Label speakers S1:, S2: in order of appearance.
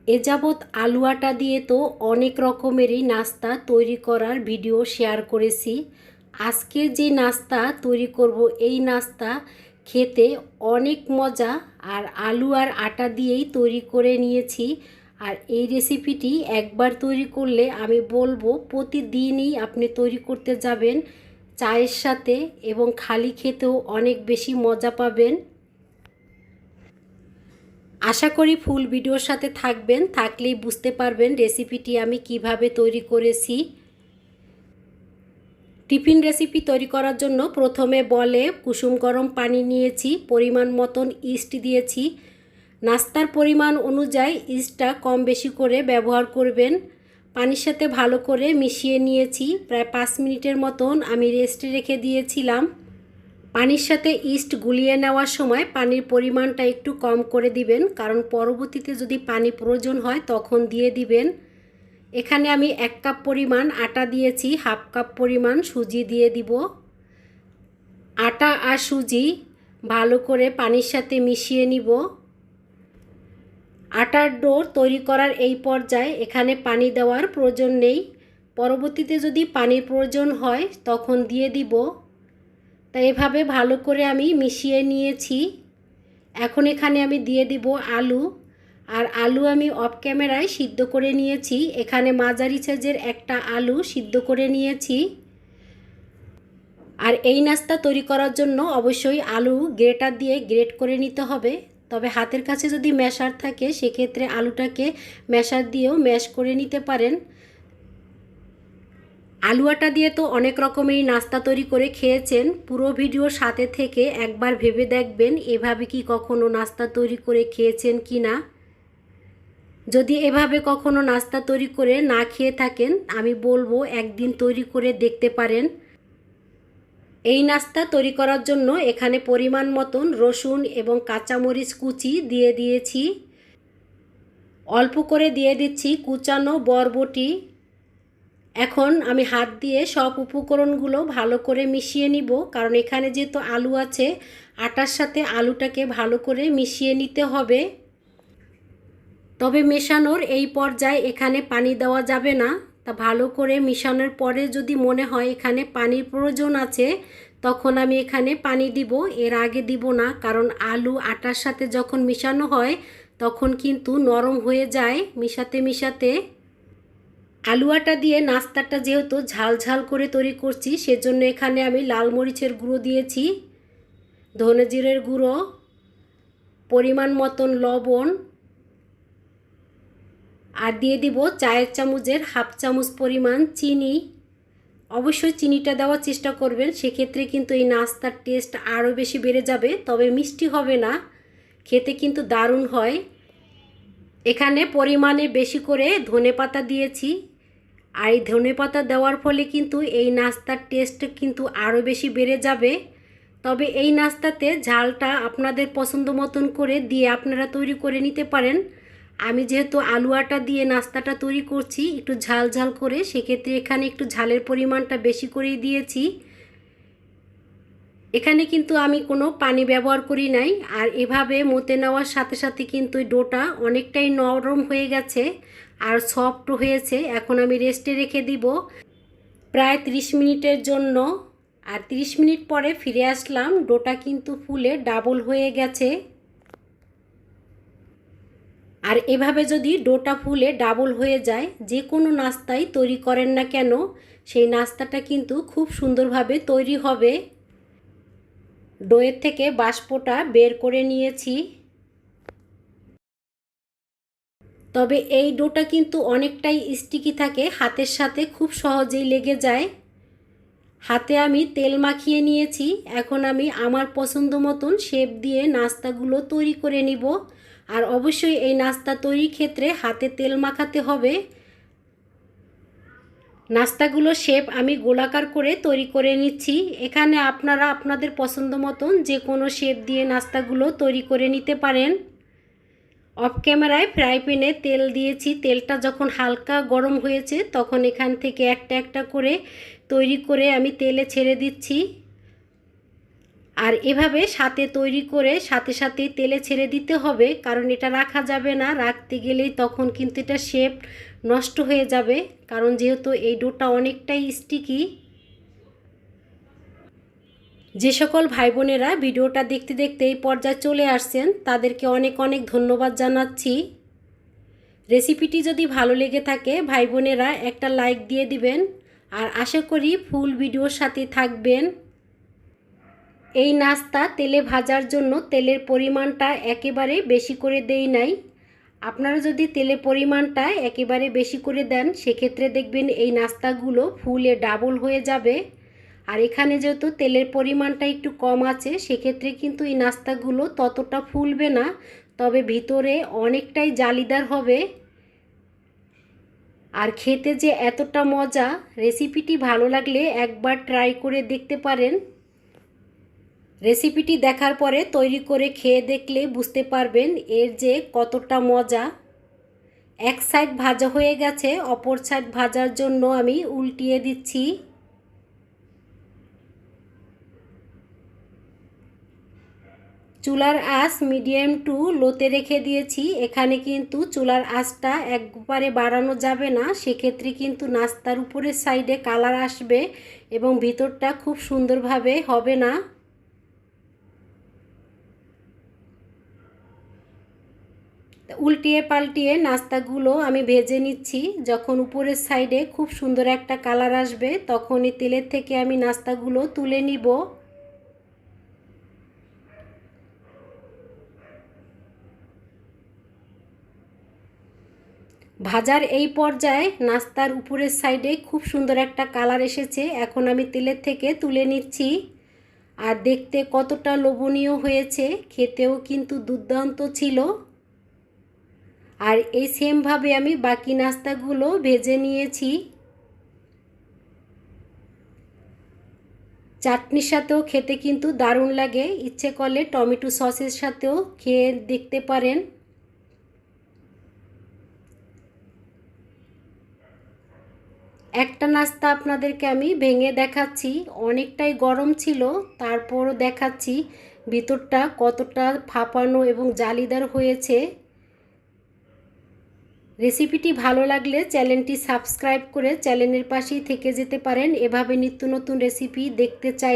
S1: এ যাবৎ আলু আটা দিয়ে তো অনেক রকমেরই নাস্তা তৈরি করার ভিডিও শেয়ার করেছি। আজকে যে নাস্তা তৈরি করব এই নাস্তা খেতে অনেক মজা, আর আলু আর আটা দিয়েই তৈরি করে নিয়েছি। আর এই রেসিপিটি একবার তৈরি করলে আমি বলবো প্রতিদিনই আপনি তৈরি করতে যাবেন চায়ের সাথে, এবং খালি খেতেও অনেক বেশি মজা পাবেন। আশা করি ফুল ভিডিওর সাথে থাকবেন, থাকলেই বুঝতে পারবেন রেসিপিটি আমি কিভাবে তৈরি করেছি। টিফিন রেসিপি তৈরি করার জন্য প্রথমে বলে কুসুম গরম পানি নিয়েছি, পরিমাণ মতন ইস্ট দিয়েছি। নাস্তার পরিমাণ অনুযায়ী ইস্টটা কম বেশি করে ব্যবহার করবেন। পানির সাথে ভালো করে মিশিয়ে নিয়েছি। প্রায় 5 মিনিটের মতন আমি রেস্টে রেখে দিয়েছিলাম। পানির সাথে ইস্ট গুলিয়ে নেওয়ার সময় পানির পরিমাণটা একটু কম করে দিবেন, কারণ পরবর্তীতে যদি পানি প্রয়োজন হয় তখন দিয়ে দিবেন। এখানে আমি 1 কাপ পরিমাণ আটা দিয়েছি, হাফ কাপ পরিমাণ সুজি দিয়ে দিব। আটা আর সুজি ভালো করে পানির সাথে মিশিয়ে নিব। আটার ডো তৈরি করার এই পর্যায়ে এখানে পানি দেওয়ার প্রয়োজন নেই। পরবর্তীতে যদি পানির প্রয়োজন হয় তখন দিয়ে দিব। তাই এভাবে ভালো করে আমি মিশিয়ে নিয়েছি। এখন এখানে আমি দিয়ে দিব আলু। আর আলু আমি অফ ক্যামেরায় সিদ্ধ করে নিয়েছি। এখানে মাঝারি সাইজের একটা আলু সিদ্ধ করে নিয়েছি। আর এই নাস্তা তৈরি করার জন্য অবশ্যই আলু গ্রেটার দিয়ে গ্রেট করে নিতে হবে। তবে হাতের কাছে যদি ম্যাশার থাকে সেক্ষেত্রে আলুটাকে ম্যাশার দিয়েও ম্যাশ করে নিতে পারেন। আলু আটা দিয়ে তো অনেক রকমেরই নাস্তা তৈরি করে খেয়েছেন। পুরো ভিডিওর সাথে থেকে একবার ভেবে দেখবেন এভাবে কি কখনো নাস্তা তৈরি করে খেয়েছেন কি না। যদি এভাবে কখনো নাস্তা তৈরি করে না খেয়ে থাকেন আমি বলবো একদিন তৈরি করে দেখতে পারেন। এই নাস্তা তৈরি করার জন্য এখানে পরিমাণ মতন রসুন এবং কাঁচামরিচ কুচি দিয়ে দিয়েছি। অল্প করে দিয়ে দিচ্ছি কুচানো বরবটি। এখন আমি হাত দিয়ে সব উপকরণগুলো ভালো করে মিশিয়ে নিব, কারণ এখানে যেহেতু আলু আছে আটার সাথে আলুটাকে ভালো করে মিশিয়ে নিতে হবে। তবে মেশানোর এই পর্যায়ে এখানে পানি দেওয়া যাবে না। তা ভালো করে মেশানোর পরে যদি মনে হয় এখানে পানির প্রয়োজন আছে তখন আমি এখানে পানি দিব, এর আগে দিব না, কারণ আলু আটার সাথে যখন মেশানো হয় তখন কিন্তু নরম হয়ে যায় মিশাতে মিশাতে। আলু আটা দিয়ে নাস্তাটা যেহেতু ঝাল ঝাল করে তৈরি করছি সেজন্য এখানে আমি লাল মরিচের গুঁড়ো দিয়েছি, ধনে জিরের গুঁড়ো, পরিমাণ মতন লবণ, আর দিয়ে দিব চায়ের চামচের হাফ চামচ পরিমাণ চিনি। অবশ্যই চিনিটা দেওয়ার চেষ্টা করবেন, সেক্ষেত্রে কিন্তু এই নাস্তার টেস্ট আরও বেশি বেড়ে যাবে। তবে মিষ্টি হবে না, খেতে কিন্তু দারুণ হয়। এখানে পরিমাণে বেশি করে ধনেপাতা দিয়েছি। আর এই ধনেপাতা দেওয়ার ফলে কিন্তু এই নাস্তার টেস্ট কিন্তু আরও বেশি বেড়ে যাবে। তবে এই নাস্তাতে ঝালটা আপনাদের পছন্দ মতন করে দিয়ে আপনারা তৈরি করে নিতে পারেন। আমি যেহেতু আলু আটা দিয়ে নাস্তাটা তৈরি করছি একটু ঝাল ঝাল করে, সেক্ষেত্রে এখানে একটু ঝালের পরিমাণটা বেশি করেই দিয়েছি। এখানে কিন্তু আমি কোনো পানি ব্যবহার করি নাই। আর এভাবে মতে নেওয়ার সাথে সাথে কিন্তু ডোটা অনেকটাই নরম হয়ে গেছে আর সফট হয়েছে। এখন আমি রেস্টে রেখে দিব প্রায় 30 মিনিটের জন্য। আর 30 মিনিট পরে ফিরে আসলাম, ডোটা কিন্তু ফুলে ডাবল হয়ে গেছে। আর এভাবে যদি ডোটা ফুলে ডাবল হয়ে যায় যে কোনো নাস্তাই তৈরি করেন না কেন সেই নাস্তাটা কিন্তু খুব সুন্দরভাবে তৈরি হবে। ডোয়ের থেকে বাষ্পটা বের করে নিয়েছি। তবে এই ডোটা কিন্তু অনেকটাই স্টিকি থাকে, হাতের সাথে খুব সহজেই লেগে যায়। হাতে আমি তেল মাখিয়ে নিয়েছি। এখন আমি আমার পছন্দ মতন শেপ দিয়ে নাস্তাগুলো তৈরি করে নিব। আর অবশ্যই এই নাস্তা তৈরির ক্ষেত্রে হাতে তেল মাখাতে হবে। নাস্তাগুলো শেপ আমি গোলাকার করে তৈরি করে নিচ্ছি। এখানে আপনারা আপনাদের পছন্দ মতন যে কোনো শেপ দিয়ে নাস্তাগুলো তৈরি করে নিতে পারেন। অফ ক্যামেরায় ফ্রাই প্যানে তেল দিয়েছি, তেলটা যখন হালকা গরম হয়েছে তখন এখান থেকে একটা একটা করে তৈরি করে আমি তেলে ছেড়ে দিচ্ছি। আর এভাবে সাথে তৈরি করে সাথে সাথে তেলে ছেড়ে দিতে হবে, কারণ এটা রাখা যাবে না, রাখতে গেলেই তখন কিন্তু এটা শেপ নষ্ট হয়ে যাবে, কারণ যেহেতু এই ডোটা অনেকটাই স্টিকি। যে সকল ভাই বোনেরা ভিডিওটা দেখতে দেখতে এই পর্যায়ে চলে আসছেন তাদেরকে অনেক অনেক ধন্যবাদ জানাচ্ছি। রেসিপিটি যদি ভালো লেগে থাকে ভাই বোনেরা একটা লাইক দিয়ে দিবেন, আর আশা করি ফুল ভিডিওর সাথে থাকবেন। এই নাস্তা তেলে ভাজার জন্য তেলের পরিমাণটা একেবারে বেশি করে দেই নাই। আপনারা যদি তেলের পরিমাণটা একেবারে বেশি করে দেন সেক্ষেত্রে দেখবেন এই নাস্তাগুলো ফুলে ডাবল হয়ে যাবে। আর এখানে যেহেতু তেলের পরিমাণটা একটু কম আছে সেক্ষেত্রে কিন্তু এই নাস্তাগুলো ততটা ফুলবে না, তবে ভিতরে অনেকটাই জালিদার হবে। আর খেতে যে এতটা মজা, রেসিপিটি ভালো লাগলে একবার ট্রাই করে দেখতে পারেন। রেসিপিটি দেখার পরে তৈরি করে খেয়ে দেখলে বুঝতে পারবেন এর যে কতটা মজা। এক সাইড ভাজা হয়ে গেছে, অপর সাইড ভাজার জন্য আমি উল্টিয়ে দিচ্ছি। চুলার আঁচ মিডিয়াম টু লোতে রেখে দিয়েছি। এখানে কিন্তু চুলার আঁচটা একবারে বাড়ানো যাবে না, সেক্ষেত্রে কিন্তু নাস্তার উপরের সাইডে কালার আসবে এবং ভিতরটা খুব সুন্দরভাবে হবে না। উল্টিয়ে পাল্টিয়ে নাস্তাগুলো আমি ভেজে নিচ্ছি। যখন উপরের সাইডে খুব সুন্দর একটা কালার আসবে তখনই তেলের থেকে আমি নাস্তাগুলো তুলে নিব। ভাজার এই পর্যায়ে নাস্তার উপরের সাইডে খুব সুন্দর একটা কালার এসেছে, এখন আমি তেলের থেকে তুলে নিচ্ছি। আর দেখতে কতটা লোভনীয় হয়েছে, খেতেও কিন্তু দুর্দান্ত ছিল। আর এই সেমভাবে আমি বাকি নাস্তাগুলো ভেজে নিয়েছি। চাটনির সাথেও খেতে কিন্তু দারুণ লাগে, ইচ্ছে করলে টমেটো সসের সাথেও খেয়ে দেখতে পারেন। একটা নাস্তা আপনাদেরকে আমি ভেঙে দেখাচ্ছি, অনেকটাই গরম ছিল তারপরও দেখাচ্ছি ভিতরটা কতটা ফাঁপানো এবং জালিদার হয়েছে। রেসিপিটি ভালো লাগলে চ্যানেলটি সাবস্ক্রাইব করে চ্যানেলের পাশেই থেকে যেতে পারেন। এভাবে নিত্য নতুন রেসিপি দেখতে চাই